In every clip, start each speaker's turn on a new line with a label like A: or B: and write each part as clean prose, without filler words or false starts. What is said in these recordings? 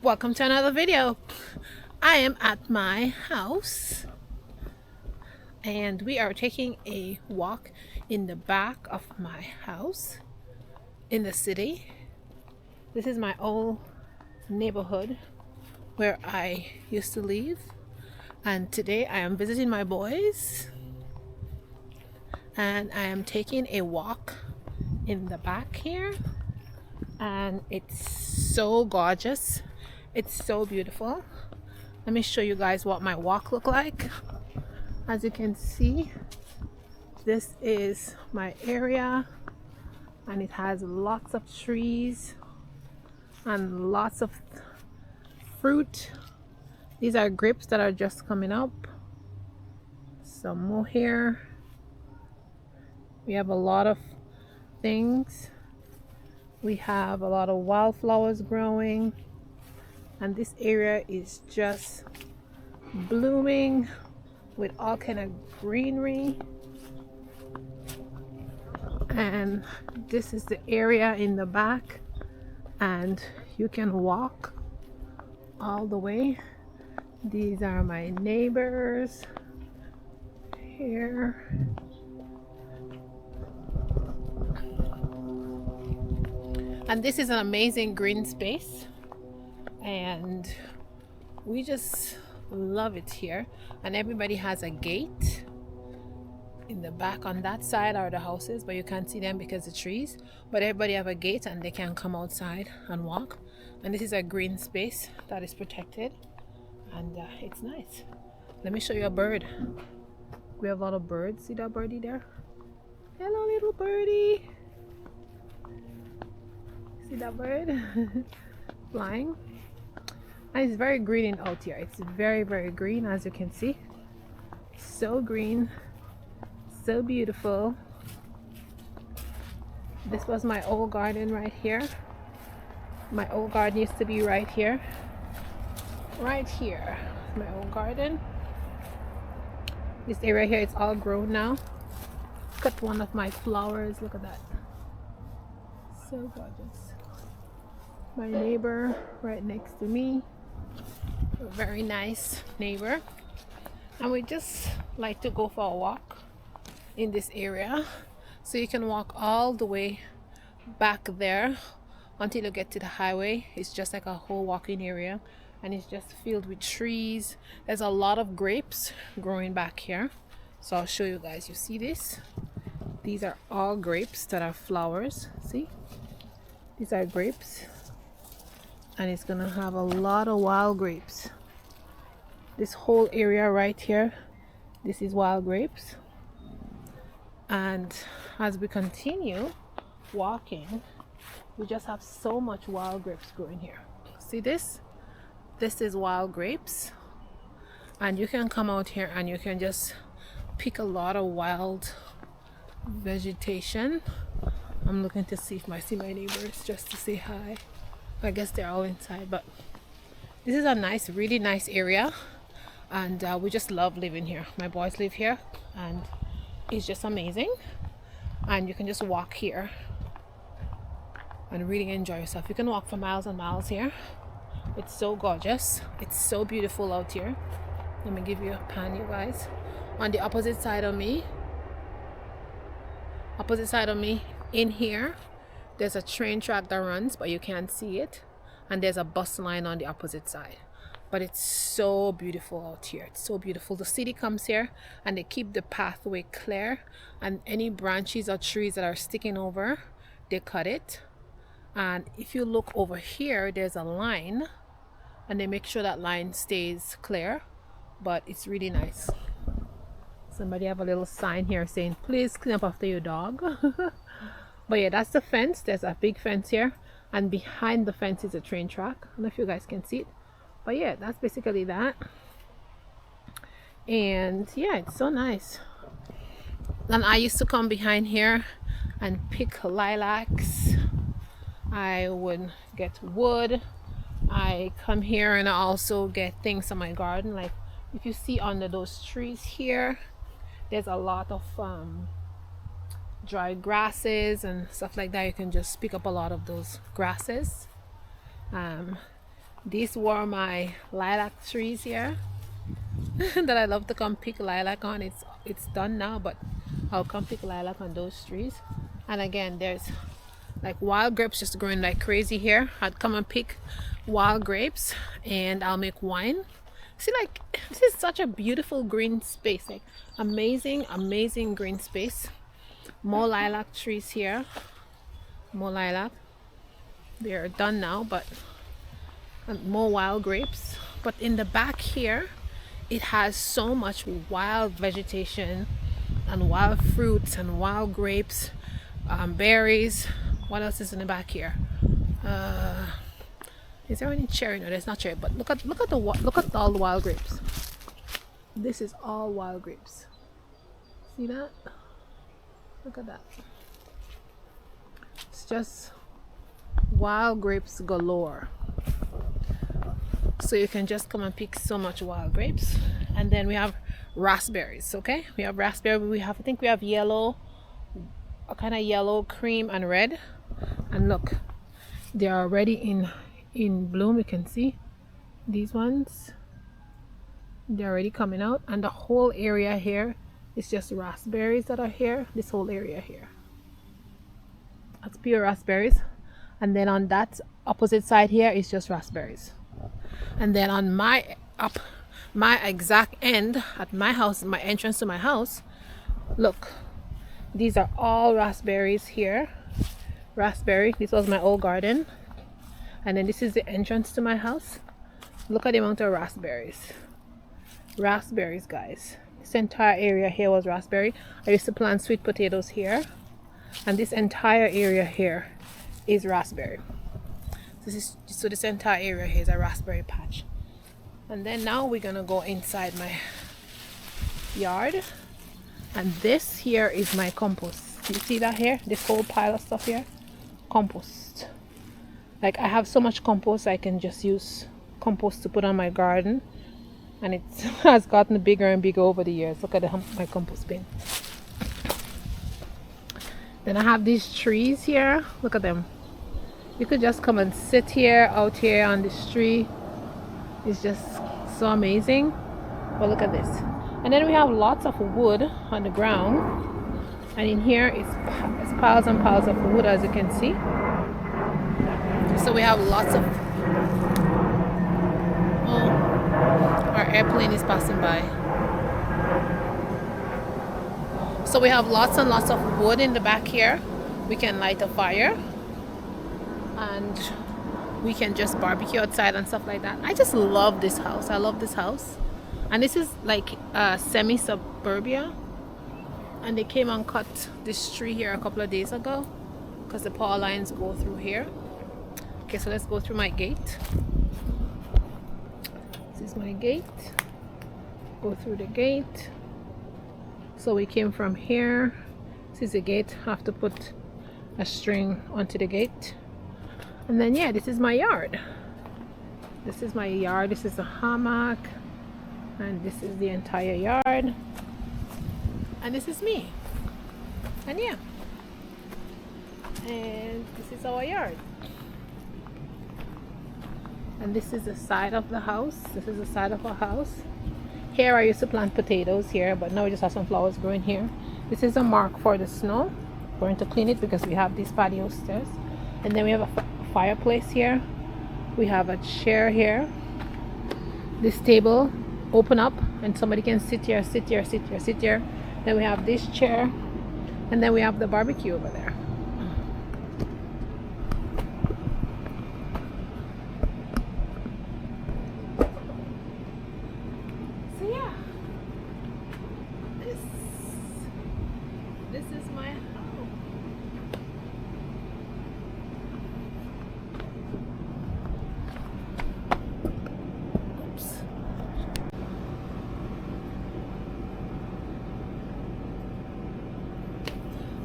A: Welcome to another video. I am at my house and we are taking a walk in the back of my house in the city. This is my old neighborhood where I used to live, and today I am visiting my boys and I am taking a walk in the back here, and it's so gorgeous. It's so beautiful. Let me show you guys what my walk look like. As you can see, this is my area and it has lots of trees and lots of fruit. These are grapes that are just coming up. Some more here. We have a lot of things. We have a lot of wildflowers growing, and this area is just blooming with all kind of greenery. And this is the area in the back, and you can walk all the way. These are my neighbors here. And this is an amazing green space, and we just love it here. And everybody has a gate in the back. On that side are the houses, but you can't see them because of the trees, but everybody have a gate and they can come outside and walk. And this is a green space that is protected, and it's nice. Let me show you a bird. We have a lot of birds. See that birdie there? Hello, little birdie. See that bird? Flying. And it's very green out here. It's very green, as you can see. So green, so beautiful. This was my old garden right here. My old garden used to be right here. Right here, my old garden. This area here, it's all grown now. Cut one of my flowers. Look at that. So gorgeous. My neighbor right next to me. A very nice neighbor. And we just like to go for a walk in this area. So you can walk all the way back there until you get to the highway. It's just like a whole walking area, and it's just filled with trees. There's a lot of grapes growing back here. So I'll show you guys. You see this? These are all grapes that are flowers. See? These are grapes. And it's gonna have a lot of wild grapes. This whole area right here, this is wild grapes. And as we continue walking, we just have so much wild grapes growing here. See this? This is wild grapes. And you can come out here and you can just pick a lot of wild vegetation. I'm looking to see if I see my neighbors just to say hi. I guess they're all inside, but this is a nice, really nice area, and we just love living here. My boys live here and it's just amazing. And you can just walk here and really enjoy yourself. You can walk for miles and miles here. It's so gorgeous. It's so beautiful out here. Let me give you a pan, you guys. On the opposite side of me in here, there's a train track that runs, but you can't see it. And there's a bus line on the opposite side. But it's so beautiful out here. It's so beautiful. The city comes here and they keep the pathway clear. And any branches or trees that are sticking over, they cut it. And if you look over here, there's a line. And they make sure that line stays clear. But it's really nice. Somebody have a little sign here saying, please clean up after your dog. But yeah, that's the fence. There's a big fence here, and behind the fence is a train track. I don't know if you guys can see it, but yeah, that's basically that. And yeah, it's so nice. And I used to come behind here and pick lilacs. I would get wood. I come here and I also get things on my garden. Like if you see under those trees here, there's a lot of dry grasses and stuff like that. You can just pick up a lot of those grasses. These were my lilac trees here that I love to come pick lilac on. It's done now, but I'll come pick lilac on those trees. And again, there's like wild grapes just growing like crazy here. I'd come and pick wild grapes and I'll make wine. See, like, this is such a beautiful green space, like amazing green space. More lilac trees here, more lilac. They're done now, but more wild grapes. But in the back here, it has so much wild vegetation and wild fruits and wild grapes, berries. What else is in the back here? Is there any cherry? No, there's not cherry. But look at all the wild grapes. This is all wild grapes. See that? Look at that. It's just wild grapes galore. So you can just come and pick so much wild grapes. And then we have raspberries. Okay, we have raspberry. I think we have yellow, a kind of yellow, cream, and red. And look, they are already in bloom. You can see these ones, they're already coming out. And the whole area here is just raspberries that are here. This whole area here, that's pure raspberries. And then on that opposite side here is just raspberries. And then on my exact end at my house, my entrance to my house, look, these are all raspberries here. Raspberry. This was my old garden. And then this is the entrance to my house. Look at the amount of raspberries. Raspberries, guys. This entire area here was raspberry. I used to plant sweet potatoes here. And this entire area here is raspberry. So this entire area here is a raspberry patch. And then now we're gonna go inside my yard. And this here is my compost. You see that here? This whole pile of stuff here? Compost. Like, I have so much compost, I can just use compost to put on my garden. And it has gotten bigger and bigger over the years. Look at my compost bin. Then I have these trees here. Look at them. You could just come and sit here, out here on this tree. It's just so amazing. But look at this. And then we have lots of wood on the ground. And in here it's piles and piles of wood, as you can see. So we have lots of... Oh, our airplane is passing by. So we have lots and lots of wood in the back here. We can light a fire. And we can just barbecue outside and stuff like that. I just love this house. I love this house. And this is like semi-suburbia. And they came and cut this tree here a couple of days ago because the power lines go through here. Okay, so let's go through my gate. This is my gate. Go through the gate. So we came from here. This is the gate. I have to put a string onto the gate. And then, yeah, this is my yard. This is my yard. This is a hammock. And this is the entire yard. And this is me. And yeah. And this is our yard. And this is the side of the house. This is the side of our house. Here I used to plant potatoes here, but now we just have some flowers growing here. This is a mark for the snow. We're going to clean it because we have these patio stairs. And then we have a fireplace here. We have a chair here. This table open up and somebody can sit here, sit here, sit here, sit here. Then we have this chair, and then we have the barbecue over there. So yeah, this is my home. Oops.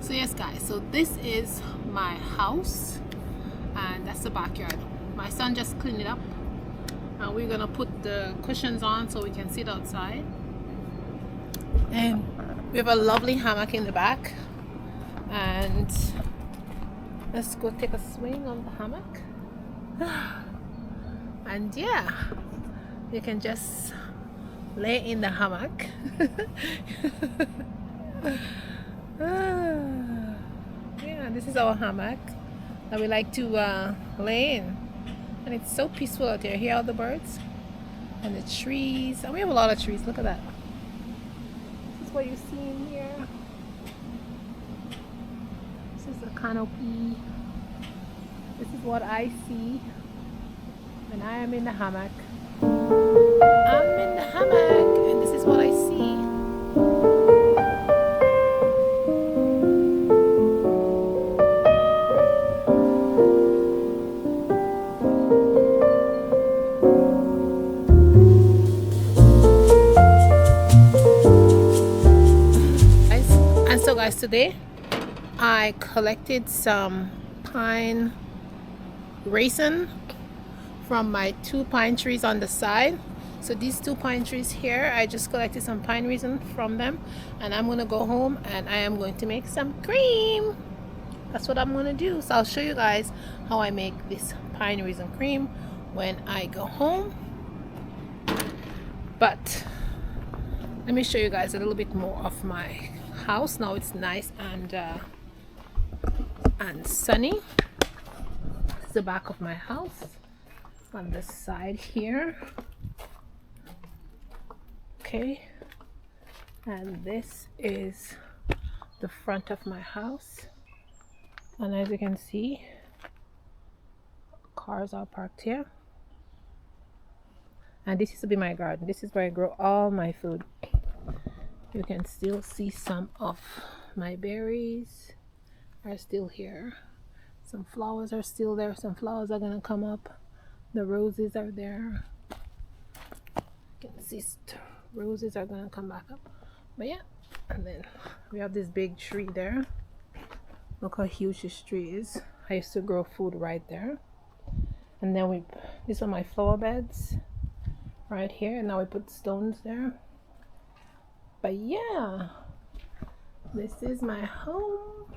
A: So yes, guys, so this is my house and that's the backyard. My son just cleaned it up and we're gonna put the cushions on so we can sit outside. And we have a lovely hammock in the back, and let's go take a swing on the hammock. And yeah, you can just lay in the hammock. Yeah, this is our hammock that we like to lay in, and it's so peaceful out here. Hear all the birds and the trees, and we have a lot of trees. Look at that. This is what you see in here. This is the canopy. This is what I see when I am in the hammock. I'm in the hammock, and this is what I see. And so guys, today I collected some pine resin from my 2 pine trees on the side. So these 2 pine trees here, I just collected some pine resin from them, and I'm gonna go home and I am going to make some cream. That's what I'm gonna do. So I'll show you guys how I make this pine resin cream when I go home. But let me show you guys a little bit more of my house. Now it's nice and sunny. This is the back of my house on the side here. Okay, and this is the front of my house, and as you can see, cars are parked here. And this used to be my garden. This is where I grow all my food. You can still see some of my berries are still here. Some flowers are still there. Some flowers are gonna come up. The roses are there. You can see roses are gonna come back up. But yeah, and then we have this big tree there. Look how huge this tree is. I used to grow food right there. And then these are my flower beds right here, and now we put stones there. But yeah, this is my home.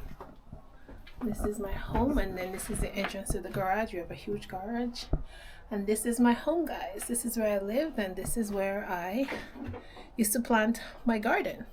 A: This is my home, and then this is the entrance to the garage. We have a huge garage, and this is my home, guys. This is where I live, and this is where I used to plant my garden.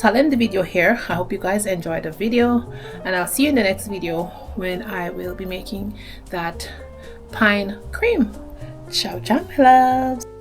A: I'll end the video here. I hope you guys enjoyed the video, and I'll see you in the next video when I will be making that pine cream. Ciao ciao, my loves.